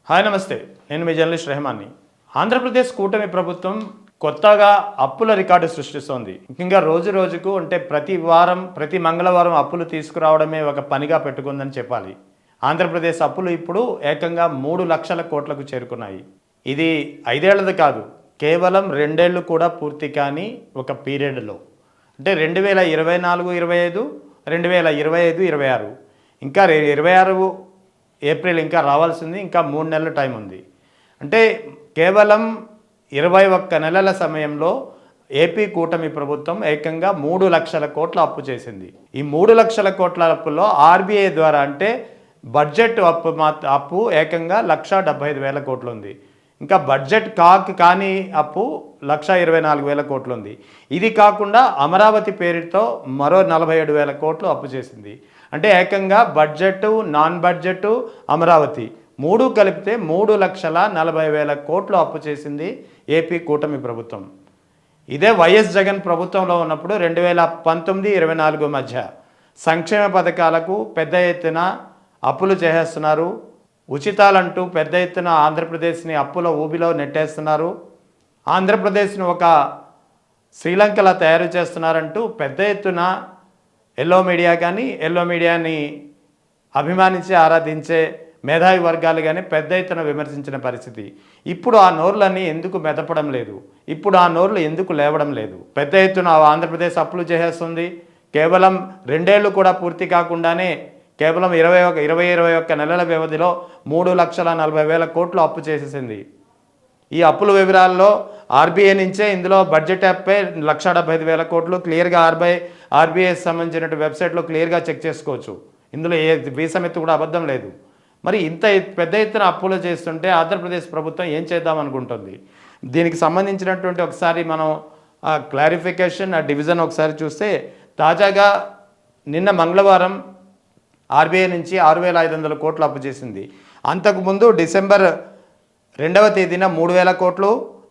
Hi నమస్తే, నేను మీ journalist రెహమాన్ని. Andhra Pradesh కూటమి ప్రభుత్వం కొత్తగా అప్పుల రికార్డు సృష్టిస్తోంది. ముఖ్యంగా రోజు రోజుకు అంటే ప్రతి మంగళవారం అప్పులు తీసుకురావడమే ఒక పనిగా పెట్టుకుందని చెప్పాలి. ఆంధ్రప్రదేశ్ అప్పులు ఇప్పుడు ఏకంగా 3,00,000 కోట్లకు చేరుకున్నాయి. ఇది 5 ఏళ్లది కాదు, కేవలం 2 ఏళ్ళు కూడా పూర్తి కాని ఒక పీరియడ్లో, అంటే 2024-25, 2025-26, ఇంకా 26 ఏప్రిల్ ఇంకా రావాల్సింది, ఇంకా 3 నెలల టైం ఉంది. అంటే కేవలం 21 నెలల సమయంలో ఏపీ కూటమి ప్రభుత్వం ఏకంగా 3,00,000 కోట్ల అప్పు చేసింది. ఈ 3,00,000 కోట్ల అప్పులో ఆర్బీఐ ద్వారా అంటే బడ్జెట్ అప్పు ఏకంగా 1,75,000 కోట్లు ఉంది. ఇంకా బడ్జెట్ కాని అప్పు 1,24,000 కోట్లు ఉంది. ఇది కాకుండా అమరావతి పేరుతో మరో 47,000 కోట్లు అప్పు చేసింది. అంటే ఏకంగా బడ్జెట్, నాన్ బడ్జెట్, అమరావతి మూడు కలిపితే 3,40,000 కోట్లు అప్పు చేసింది ఏపీ కూటమి ప్రభుత్వం. ఇదే వైఎస్ జగన్ ప్రభుత్వంలో ఉన్నప్పుడు 2019-24 మధ్య సంక్షేమ పథకాలకు పెద్ద ఎత్తున అప్పులు చేసేస్తున్నారు. ఉచితాలంటూ పెద్ద ఎత్తున ఆంధ్రప్రదేశ్ని అప్పుల ఊబిలో నెట్టేస్తున్నారు. ఆంధ్రప్రదేశ్ను ఒక శ్రీలంకలా తయారు చేస్తున్నారంటూ పెద్ద ఎత్తున ఎల్లో మీడియాని అభిమానించి ఆరాధించే మేధావి వర్గాలు కానీ పెద్ద ఎత్తున విమర్శించిన పరిస్థితి. ఇప్పుడు ఆ నోర్లన్నీ ఎందుకు మెదపడం లేదు? ఇప్పుడు ఆ నోర్లు ఎందుకు లేవడం లేదు? పెద్ద ఎత్తున ఆంధ్రప్రదేశ్ అప్పులు చేసేస్తుంది. కేవలం 2 ఏళ్ళు కూడా పూర్తి కాకుండానే కేవలం 21 నెలల వ్యవధిలో 3,40,000 కోట్లు అప్పు చేసేసింది. ఈ అప్పుల వివరాల్లో ఆర్బీఐ నుంచే ఇందులో బడ్జెట్ యాప్పే 1,75,000 కోట్లు క్లియర్గా ఆర్బీఐ సంబంధించిన వెబ్సైట్లో క్లియర్గా చెక్ చేసుకోవచ్చు. ఇందులో ఏ వీసమెత్తు కూడా అబద్ధం లేదు. మరి ఇంత పెద్ద ఎత్తున అప్పులు చేస్తుంటే ఆంధ్రప్రదేశ్ ప్రభుత్వం ఏం చేద్దాం అనుకుంటుంది? దీనికి సంబంధించినటువంటి ఒకసారి మనం క్లారిఫికేషన్, డివిజన్ ఒకసారి చూస్తే, తాజాగా నిన్న మంగళవారం ఆర్బీఐ నుంచి 6,500 కోట్లు అప్పు చేసింది. అంతకుముందు డిసెంబర్ 2వ తేదీన 3,000 కోట్లు,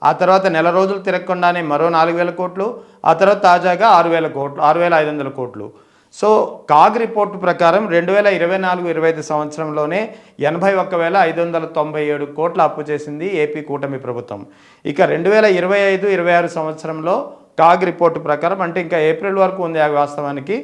ఆ తర్వాత నెల రోజులు తిరగకుండానే మరో 4,000 కోట్లు, ఆ తర్వాత తాజాగా 6,000 కోట్లు, 6,500 కోట్లు. సో కాగ్ రిపోర్టు ప్రకారం 2024-25 సంవత్సరంలోనే 81,597 కోట్ల అప్పు చేసింది ఏపీ కూటమి ప్రభుత్వం. ఇక 2025-26 సంవత్సరంలో కాగ్ రిపోర్టు ప్రకారం, అంటే ఇంకా ఏప్రిల్ వరకు ఉంది వాస్తవానికి,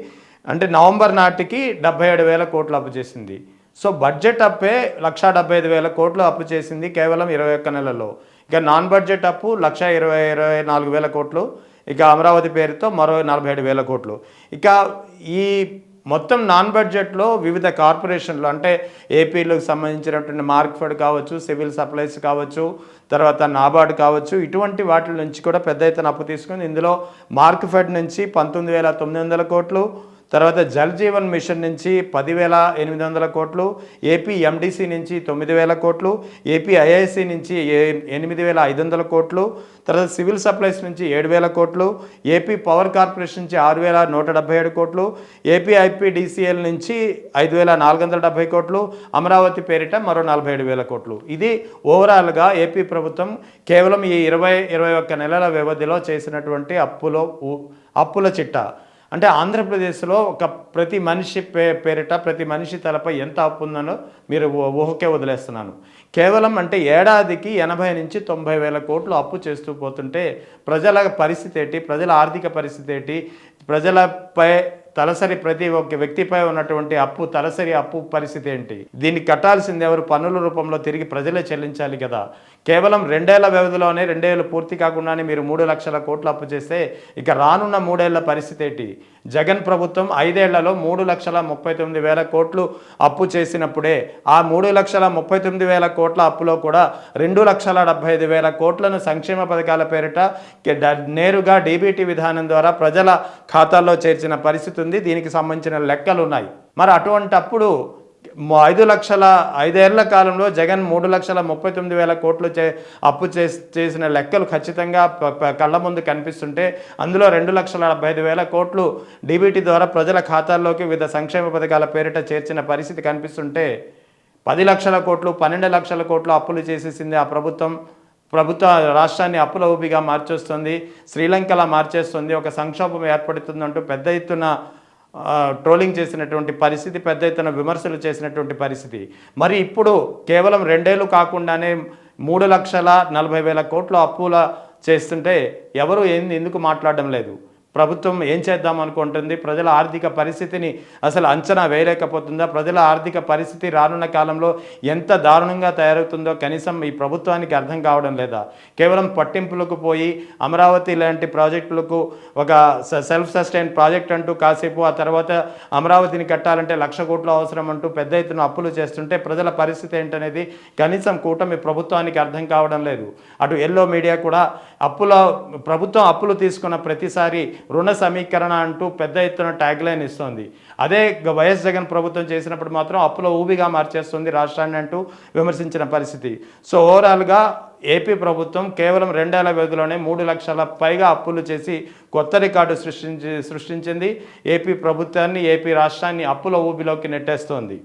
అంటే నవంబర్ నాటికి 77,000 కోట్లు అప్పు చేసింది. సో బడ్జెట్ అప్పే 1,75,000 కోట్లు అప్పు చేసింది కేవలం 21 నెలల్లో. ఇక నాన్ బడ్జెట్ అప్పు 1,24,000 కోట్లు, ఇక అమరావతి పేరుతో మరో 47,000 కోట్లు. ఇక ఈ మొత్తం నాన్ బడ్జెట్లో వివిధ కార్పొరేషన్లు, అంటే ఏపీలకు సంబంధించినటువంటి మార్క్ఫెడ్ కావచ్చు, సివిల్ సప్లైస్ కావచ్చు, తర్వాత నాబార్డ్ కావచ్చు, ఇటువంటి వాటి నుంచి కూడా పెద్ద ఎత్తున అప్పు తీసుకుంది. ఇందులో మార్క్ఫెడ్ నుంచి 19,900 కోట్లు, తర్వాత జల్ జీవన్ మిషన్ నుంచి 10,800 కోట్లు, ఏపీ ఎండిసి నుంచి 9,000 కోట్లు, ఏపీ ఐఐసి నుంచి 8,500 కోట్లు, తర్వాత సివిల్ సప్లైస్ నుంచి 7,000 కోట్లు, ఏపీ పవర్ కార్పొరేషన్ నుంచి 6,177 కోట్లు, ఏపీ ఐపీడీసీఎల్ నుంచి 5,470 కోట్లు, అమరావతి పేరిట మరో 47,000 కోట్లు. ఇది ఓవరాల్గా ఏపీ ప్రభుత్వం కేవలం ఈ 20-21 నెలల వ్యవధిలో చేసినటువంటి అప్పుల చిట్టా. అంటే ఆంధ్రప్రదేశ్లో ప్రతి మనిషి పేరిట ప్రతి మనిషి తలపై ఎంత అప్పు ఉందనో మీరు ఊహకే వదిలేస్తున్నాను. కేవలం అంటే ఏడాదికి 80,000-90,000 కోట్లు అప్పు చేస్తూ పోతుంటే ప్రజల పరిస్థితి ఏంటి? ప్రజల ఆర్థిక పరిస్థితి ఏంటి? ప్రజలపై తలసరి ప్రతి ఒక్క వ్యక్తిపై ఉన్నటువంటి తలసరి అప్పు పరిస్థితి ఏంటి? దీన్ని కట్టాల్సింది ఎవరు? పన్నుల రూపంలో తిరిగి ప్రజలే చెల్లించాలి కదా. కేవలం 2 ఏళ్ల వ్యవధిలోనే 2 ఏళ్ళు పూర్తి కాకుండానే మీరు 3,00,000 కోట్లు అప్పు చేస్తే ఇక రానున్న 3 ఏళ్ల పరిస్థితి ఏంటి? జగన్ ప్రభుత్వం 5 ఏళ్లలో 3,39,000 కోట్లు అప్పు చేసినప్పుడే ఆ 3,39,000 కోట్ల అప్పులో కూడా 2,75,000 కోట్లను సంక్షేమ పథకాల పేరిట నేరుగా డీబీటీ విధానం ద్వారా ప్రజల ఖాతాల్లో చేర్చిన పరిస్థితి ఉంది. దీనికి సంబంధించిన లెక్కలు ఉన్నాయి. మరి అటువంటప్పుడు 5 ఏళ్ల కాలంలో జగన్ 3,39,000 కోట్లు అప్పు చేసిన లెక్కలు ఖచ్చితంగా కళ్ళ ముందు కనిపిస్తుంటే, అందులో 2,75,000 కోట్లు డీబీటీ ద్వారా ప్రజల ఖాతాల్లోకి వివిధ సంక్షేమ పథకాల పేరిట చేర్చిన పరిస్థితి కనిపిస్తుంటే, 10 లక్షల కోట్లు, 12 లక్షల కోట్లు అప్పులు చేసేసింది ఆ ప్రభుత్వ రాష్ట్రాన్ని అప్పుల ఊబిగా మార్చేస్తుంది, శ్రీలంకలా మార్చేస్తుంది, ఒక సంక్షోభం ఏర్పడుతుందంటూ పెద్ద ఎత్తున ట్రోలింగ్ చేసినటువంటి పరిస్థితి, పెద్ద ఎత్తున విమర్శలు చేసినటువంటి పరిస్థితి. మరి ఇప్పుడు కేవలం 2 ఏళ్ళు కాకుండానే 3,40,000 కోట్ల అప్పుల చేస్తుంటే ఎవరు ఎందుకు మాట్లాడడం లేదు? ప్రభుత్వం ఏం చేద్దాం అనుకుంటుంది? ప్రజల ఆర్థిక పరిస్థితిని అసలు అంచనా వేయలేకపోతుందా? ప్రజల ఆర్థిక పరిస్థితి రానున్న కాలంలో ఎంత దారుణంగా తయారవుతుందో కనీసం ఈ ప్రభుత్వానికి అర్థం కావడం లేదా? కేవలం పట్టింపులకు పోయి అమరావతి లాంటి ప్రాజెక్టులకు ఒక సెల్ఫ్ సస్టైన్ ప్రాజెక్ట్ అంటూ కాసేపు, ఆ తర్వాత అమరావతిని కట్టాలంటే 1,00,000 కోట్లు అవసరం అంటూ పెద్ద ఎత్తున అప్పులు చేస్తుంటే ప్రజల పరిస్థితి ఏంటనేది కనీసం కూటమి ప్రభుత్వానికి అర్థం కావడం లేదు. అటు ఎల్లో మీడియా కూడా ప్రభుత్వం అప్పులు తీసుకున్న ప్రతిసారి రుణ సమీకరణ అంటూ పెద్ద ఎత్తున ట్యాగ్లైన్ ఇస్తోంది. అదే వైఎస్ జగన్ ప్రభుత్వం చేసినప్పుడు మాత్రం అప్పుల ఊబిగా మార్చేస్తుంది రాష్ట్రాన్ని అంటూ విమర్శించిన పరిస్థితి. సో ఓవరాల్గా ఏపీ ప్రభుత్వం కేవలం 2 ఏళ్ల వ్యవధిలోనే 3 లక్షల పైగా అప్పులు చేసి కొత్త రికార్డు సృష్టించింది. ఏపీ ప్రభుత్వాన్ని, ఏపీ రాష్ట్రాన్ని అప్పుల ఊబిలోకి నెట్టేస్తోంది.